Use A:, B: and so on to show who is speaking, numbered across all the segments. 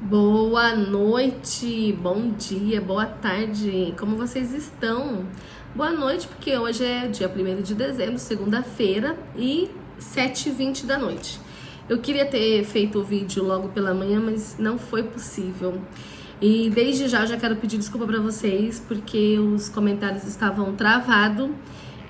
A: Boa noite, bom dia, boa tarde, como vocês estão? Boa noite, porque hoje é dia 1º de dezembro, segunda-feira, e 7h20 da noite. Eu queria ter feito o vídeo logo pela manhã, mas não foi possível. E desde já eu já quero pedir desculpa pra vocês, porque os comentários estavam travados,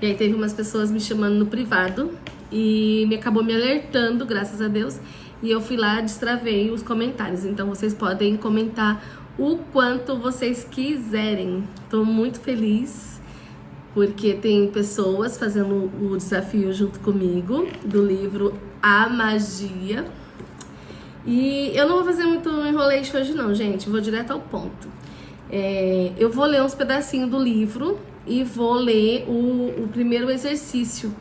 A: e aí teve umas pessoas me chamando no privado, e acabou me alertando, graças a Deus, e eu fui lá, destravei os comentários. Então vocês podem comentar o quanto vocês quiserem. Tô muito feliz porque tem pessoas fazendo o desafio junto comigo do livro A Magia. E eu não vou fazer muito enroleixo hoje não, gente. Vou direto ao ponto. Eu vou ler uns pedacinhos do livro e vou ler o primeiro exercício.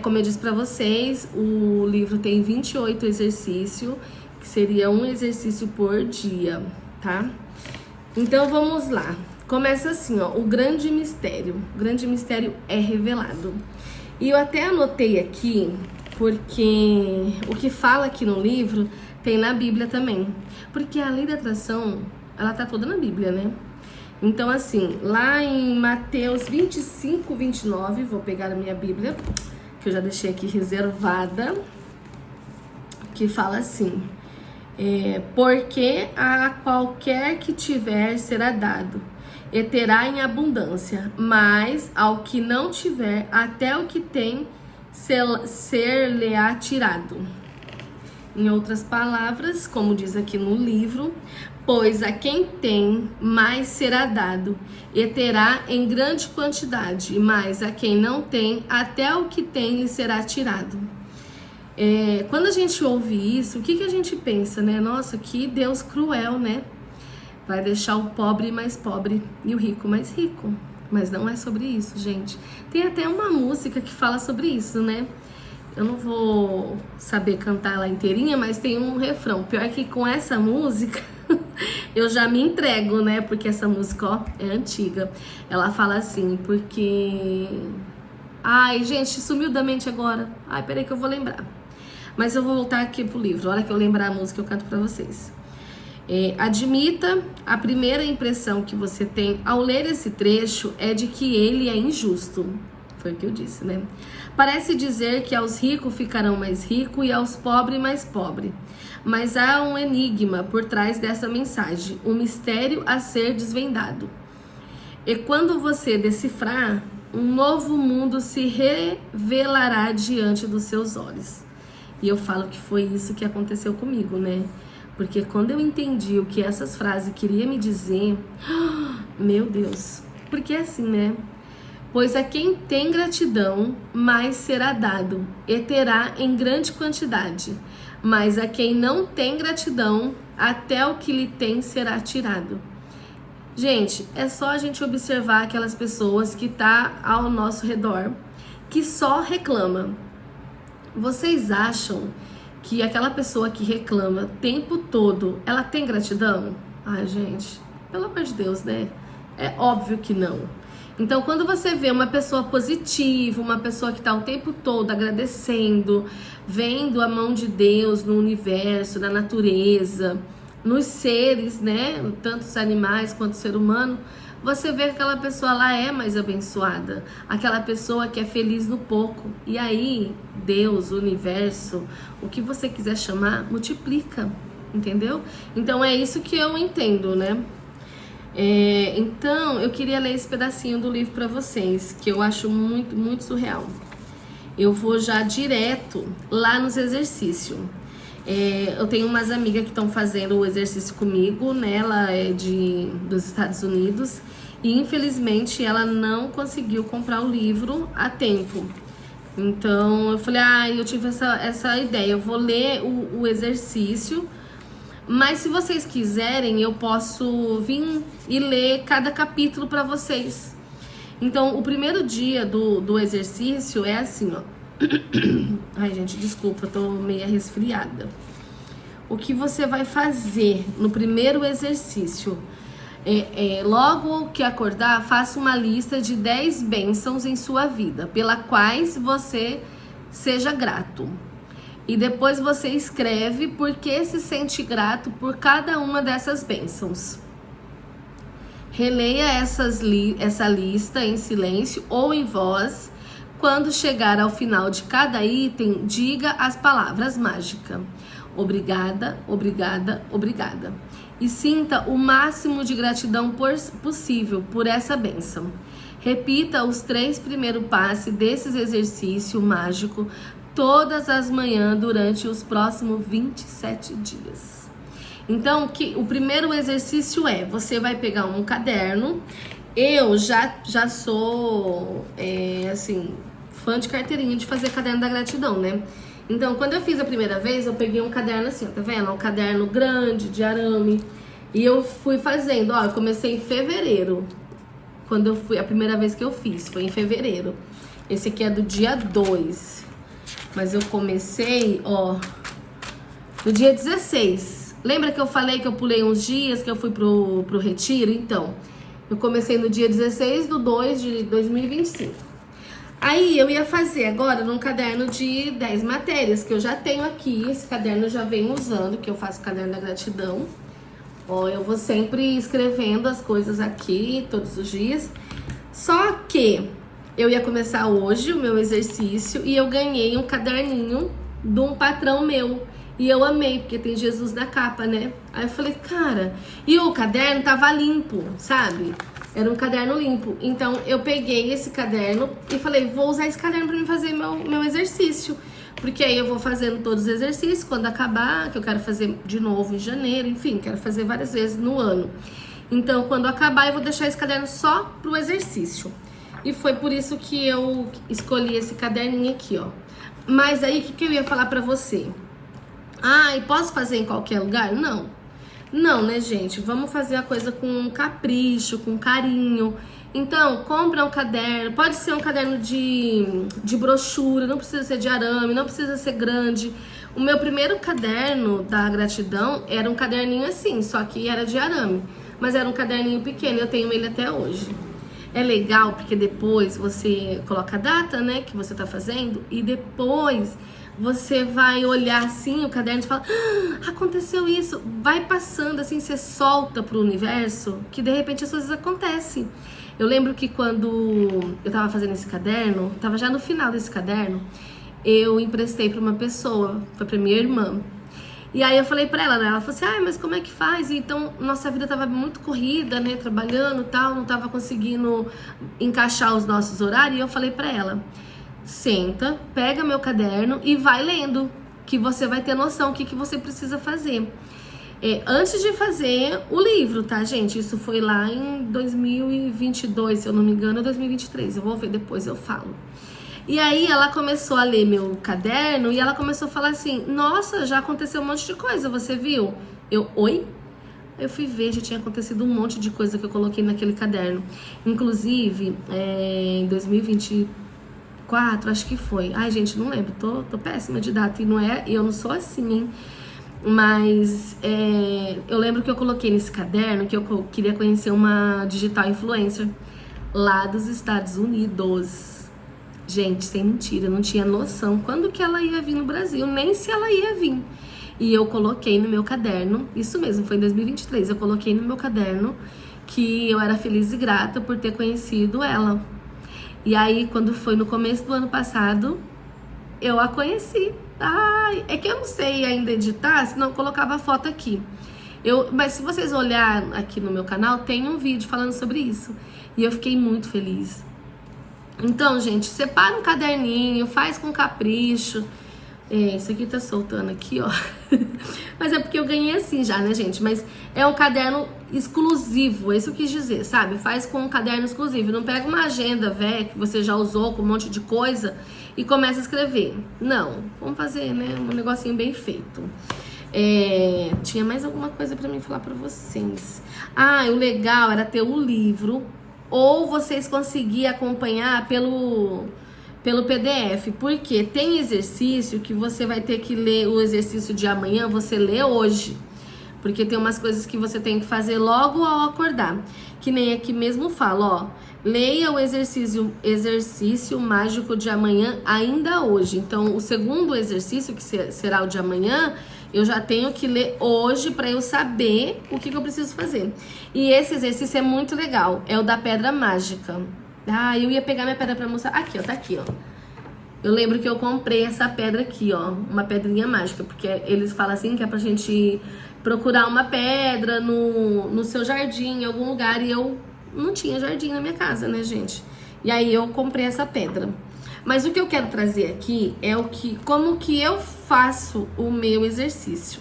A: Como eu disse pra vocês, o livro tem 28 exercícios, que seria um exercício por dia, tá? Então vamos lá. Começa assim, ó, o grande mistério. O grande mistério é revelado. E eu até anotei aqui, porque o que fala aqui no livro tem na Bíblia também. Porque a lei da atração, ela tá toda na Bíblia, né? Então assim, lá em Mateus 25, 29, vou pegar a minha Bíblia, que eu já deixei aqui reservada, que fala assim: porque a qualquer que tiver será dado, e terá em abundância, mas ao que não tiver, até o que tem ser-lhe-á tirado. Em outras palavras, como diz aqui no livro, pois a quem tem, mais será dado, e terá em grande quantidade, mas a quem não tem, até o que tem lhe será tirado. Quando a gente ouve isso, o que a gente pensa, né? Nossa, que Deus cruel, né? Vai deixar o pobre mais pobre e o rico mais rico. Mas não é sobre isso, gente. Tem até uma música que fala sobre isso, né? Eu não vou saber cantar ela inteirinha, mas tem um refrão. Pior que com essa música eu já me entrego, né? Porque essa música, ó, é antiga. Ela fala assim, porque... Ai, gente, sumiu da mente agora. Ai, peraí que eu vou lembrar. Mas eu vou voltar aqui pro livro. A hora que eu lembrar a música, eu canto pra vocês. Admita, a primeira impressão que você tem ao ler esse trecho é de que ele é injusto. Foi o que eu disse, né? Parece dizer que aos ricos ficarão mais ricos e aos pobres mais pobres. Mas há um enigma por trás dessa mensagem, um mistério a ser desvendado. E quando você decifrar, um novo mundo se revelará diante dos seus olhos. E eu falo que foi isso que aconteceu comigo, né? Porque quando eu entendi o que essas frases queriam me dizer, meu Deus, porque é assim, né? Pois a quem tem gratidão, mais será dado, e terá em grande quantidade. Mas a quem não tem gratidão, até o que lhe tem será tirado. Gente, é só a gente observar aquelas pessoas que tá ao nosso redor, que só reclama. Vocês acham que aquela pessoa que reclama o tempo todo, ela tem gratidão? Ai, gente, pelo amor de Deus, né? É óbvio que não. Então, quando você vê uma pessoa positiva, uma pessoa que está o tempo todo agradecendo, vendo a mão de Deus no universo, na natureza, nos seres, né, tanto os animais quanto o ser humano, você vê que aquela pessoa lá é mais abençoada, aquela pessoa que é feliz no pouco. E aí, Deus, o universo, o que você quiser chamar, multiplica, entendeu? Então, é isso que eu entendo, né? Então, eu queria ler esse pedacinho do livro para vocês, que eu acho muito, muito surreal. Eu vou já direto lá nos exercícios. Eu tenho umas amigas que estão fazendo o exercício comigo, né? Ela é dos Estados Unidos e infelizmente ela não conseguiu comprar o livro a tempo. Então, eu falei, eu tive essa ideia, eu vou ler o exercício. Mas se vocês quiserem, eu posso vir e ler cada capítulo para vocês. Então, o primeiro dia do exercício é assim, ó. Ai, gente, desculpa, eu tô meio resfriada. O que você vai fazer no primeiro exercício? Logo que acordar, faça uma lista de 10 bênçãos em sua vida, pela quais você seja grato. E depois você escreve por que se sente grato por cada uma dessas bênçãos. Releia essa lista em silêncio ou em voz. Quando chegar ao final de cada item, diga as palavras mágicas. Obrigada, obrigada, obrigada. E sinta o máximo de gratidão possível por essa bênção. Repita os 3 primeiros passos desses exercício mágico todas as manhãs durante os próximos 27 dias. Então, o primeiro exercício você vai pegar um caderno. Eu já sou, assim, fã de carteirinha de fazer caderno da gratidão, né? Então, quando eu fiz a primeira vez, eu peguei um caderno assim, tá vendo? Um caderno grande, de arame. E eu fui fazendo, eu comecei em fevereiro. Quando eu fui, a primeira vez que eu fiz, foi em fevereiro. Esse aqui é do dia 2. Mas eu comecei, no dia 16. Lembra que eu falei que eu pulei uns dias, que eu fui pro retiro? Então, eu comecei no dia 16/2 de 2025. Aí eu ia fazer agora num caderno de 10 matérias, que eu já tenho aqui. Esse caderno eu já venho usando, que eu faço caderno da gratidão. Eu vou sempre escrevendo as coisas aqui, todos os dias. Só que eu ia começar hoje o meu exercício e eu ganhei um caderninho de um patrão meu. E eu amei, porque tem Jesus na capa, né? Aí eu falei, cara... E o caderno tava limpo, sabe? Era um caderno limpo. Então, eu peguei esse caderno e falei, vou usar esse caderno pra mim fazer meu exercício. Porque aí eu vou fazendo todos os exercícios quando acabar, que eu quero fazer de novo em janeiro. Enfim, quero fazer várias vezes no ano. Então, quando acabar, eu vou deixar esse caderno só pro exercício. E foi por isso que eu escolhi esse caderninho aqui, Mas aí, o que eu ia falar pra você? E posso fazer em qualquer lugar? Não. Não, né, gente? Vamos fazer a coisa com capricho, com carinho. Então, compra um caderno. Pode ser um caderno de brochura, não precisa ser de arame, não precisa ser grande. O meu primeiro caderno da gratidão era um caderninho assim, só que era de arame. Mas era um caderninho pequeno, eu tenho ele até hoje. É legal porque depois você coloca a data, né, que você tá fazendo, e depois você vai olhar assim o caderno e fala, aconteceu isso. Vai passando assim, você solta pro universo, que de repente as coisas acontecem. Eu lembro que quando eu tava fazendo esse caderno, tava já no final desse caderno, eu emprestei pra uma pessoa, foi pra minha irmã. E aí eu falei pra ela, né? Ela falou assim, mas como é que faz? E então, nossa vida tava muito corrida, né? Trabalhando e tal, não tava conseguindo encaixar os nossos horários. E eu falei pra ela, senta, pega meu caderno e vai lendo, que você vai ter noção do que você precisa fazer. Antes de fazer o livro, tá, gente? Isso foi lá em 2022, se eu não me engano, 2023. Eu vou ver depois, eu falo. E aí ela começou a ler meu caderno e ela começou a falar assim, nossa, já aconteceu um monte de coisa, você viu? Oi? Eu fui ver, já tinha acontecido um monte de coisa que eu coloquei naquele caderno. Inclusive, em 2024, acho que foi. Ai, gente, não lembro, tô péssima de data e eu não sou assim, hein? Mas eu lembro que eu coloquei nesse caderno que eu queria conhecer uma digital influencer lá dos Estados Unidos. Gente, sem mentira, eu não tinha noção quando que ela ia vir no Brasil, nem se ela ia vir. E eu coloquei no meu caderno, isso mesmo, foi em 2023, eu coloquei no meu caderno que eu era feliz e grata por ter conhecido ela. E aí, quando foi no começo do ano passado, eu a conheci. É que eu não sei ainda editar, senão eu colocava a foto aqui. Mas se vocês olharem aqui no meu canal, tem um vídeo falando sobre isso. E eu fiquei muito feliz. Então, gente, separa um caderninho, faz com capricho. Isso aqui tá soltando aqui, Mas é porque eu ganhei assim já, né, gente? Mas é um caderno exclusivo, é isso que eu quis dizer, sabe? Faz com um caderno exclusivo. Não pega uma agenda velha que você já usou com um monte de coisa e começa a escrever. Não, vamos fazer, né, um negocinho bem feito. Tinha mais alguma coisa pra mim falar pra vocês. O legal era ter o livro, ou vocês conseguirem acompanhar pelo PDF, porque tem exercício que você vai ter que ler o exercício de amanhã, você lê hoje, porque tem umas coisas que você tem que fazer logo ao acordar. Que nem aqui mesmo fala, ó, leia o exercício mágico de amanhã ainda hoje. Então, o segundo exercício, que será o de amanhã, eu já tenho que ler hoje para eu saber o que eu preciso fazer. E esse exercício é muito legal, é o da pedra mágica. Ah, eu ia pegar minha pedra pra mostrar. Aqui, ó, tá aqui, ó. Eu lembro que eu comprei essa pedra aqui, ó, uma pedrinha mágica, porque eles falam assim que é pra gente procurar uma pedra no seu jardim, em algum lugar, e eu não tinha jardim na minha casa, né, gente? E aí eu comprei essa pedra. Mas o que eu quero trazer aqui é como que eu faço o meu exercício.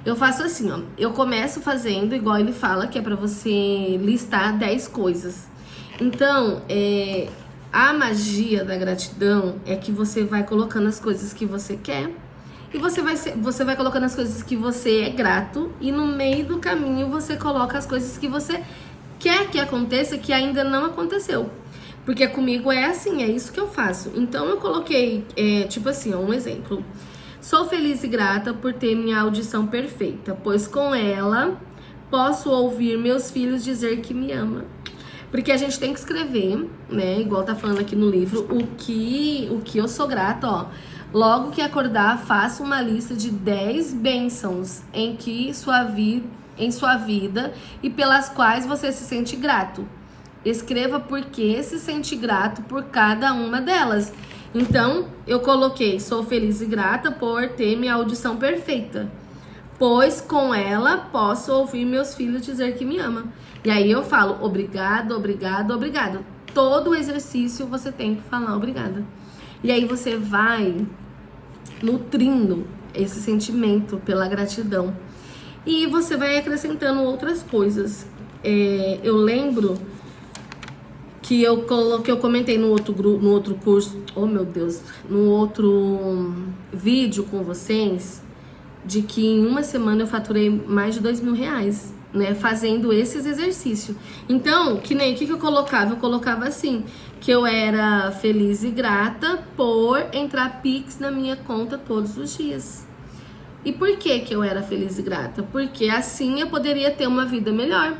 A: Eu faço assim, ó, eu começo fazendo, igual ele fala, que é pra você listar 10 coisas. Então, a magia da gratidão é que você vai colocando as coisas que você quer e você vai colocando as coisas que você é grato, e no meio do caminho você coloca as coisas que você quer que aconteça que ainda não aconteceu. Porque comigo é assim, é isso que eu faço. Então eu coloquei, tipo assim, ó, um exemplo. Sou feliz e grata por ter minha audição perfeita, pois com ela posso ouvir meus filhos dizer que me ama. Porque a gente tem que escrever, né, igual tá falando aqui no livro, o que eu sou grata, ó. Logo que acordar, faça uma lista de 10 bênçãos em sua vida e pelas quais você se sente grato. Escreva por que se sente grato por cada uma delas. Então, eu coloquei, sou feliz e grata por ter minha audição perfeita, pois com ela posso ouvir meus filhos dizer que me ama. E aí eu falo obrigado, obrigado, obrigado. Todo o exercício você tem que falar obrigada. E aí você vai nutrindo esse sentimento pela gratidão. E você vai acrescentando outras coisas. Eu lembro que eu comentei no outro curso, oh meu Deus, no outro vídeo com vocês, de que em uma semana eu faturei mais de R$2.000, né, fazendo esses exercícios. Então, que nem o que eu colocava? Eu colocava assim, que eu era feliz e grata por entrar Pix na minha conta todos os dias. E por que eu era feliz e grata? Porque assim eu poderia ter uma vida melhor.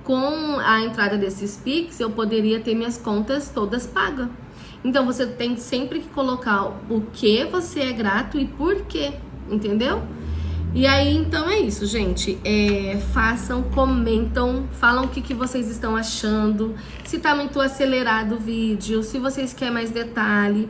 A: Com a entrada desses Pix, eu poderia ter minhas contas todas pagas. Então, você tem sempre que colocar o que você é grato e por quê, entendeu? E aí, então é isso, gente. Façam, comentam, falam o que vocês estão achando. Se tá muito acelerado o vídeo, se vocês querem mais detalhe.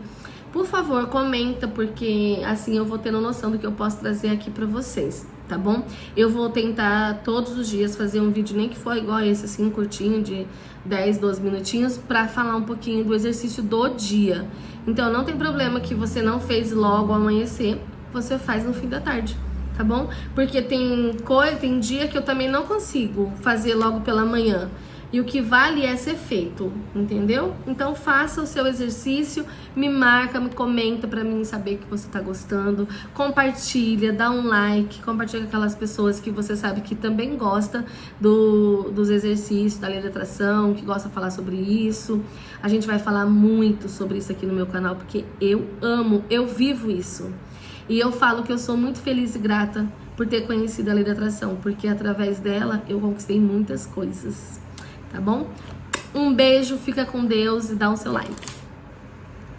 A: Por favor, comenta, porque assim eu vou tendo noção do que eu posso trazer aqui pra vocês, tá bom? Eu vou tentar todos os dias fazer um vídeo, nem que for igual esse, assim, curtinho, de 10, 12 minutinhos, pra falar um pouquinho do exercício do dia. Então, não tem problema que você não fez logo ao amanhecer, você faz no fim da tarde, tá bom? Porque tem dia que eu também não consigo fazer logo pela manhã. E o que vale é ser feito, entendeu? Então faça o seu exercício, me marca, me comenta pra mim saber que você tá gostando, compartilha, dá um like, compartilha com aquelas pessoas que você sabe que também gosta dos exercícios, da lei da atração, que gosta de falar sobre isso. A gente vai falar muito sobre isso aqui no meu canal, porque eu amo, eu vivo isso. E eu falo que eu sou muito feliz e grata por ter conhecido a lei da atração, porque através dela eu conquistei muitas coisas. Tá bom? Um beijo, fica com Deus e dá o seu like.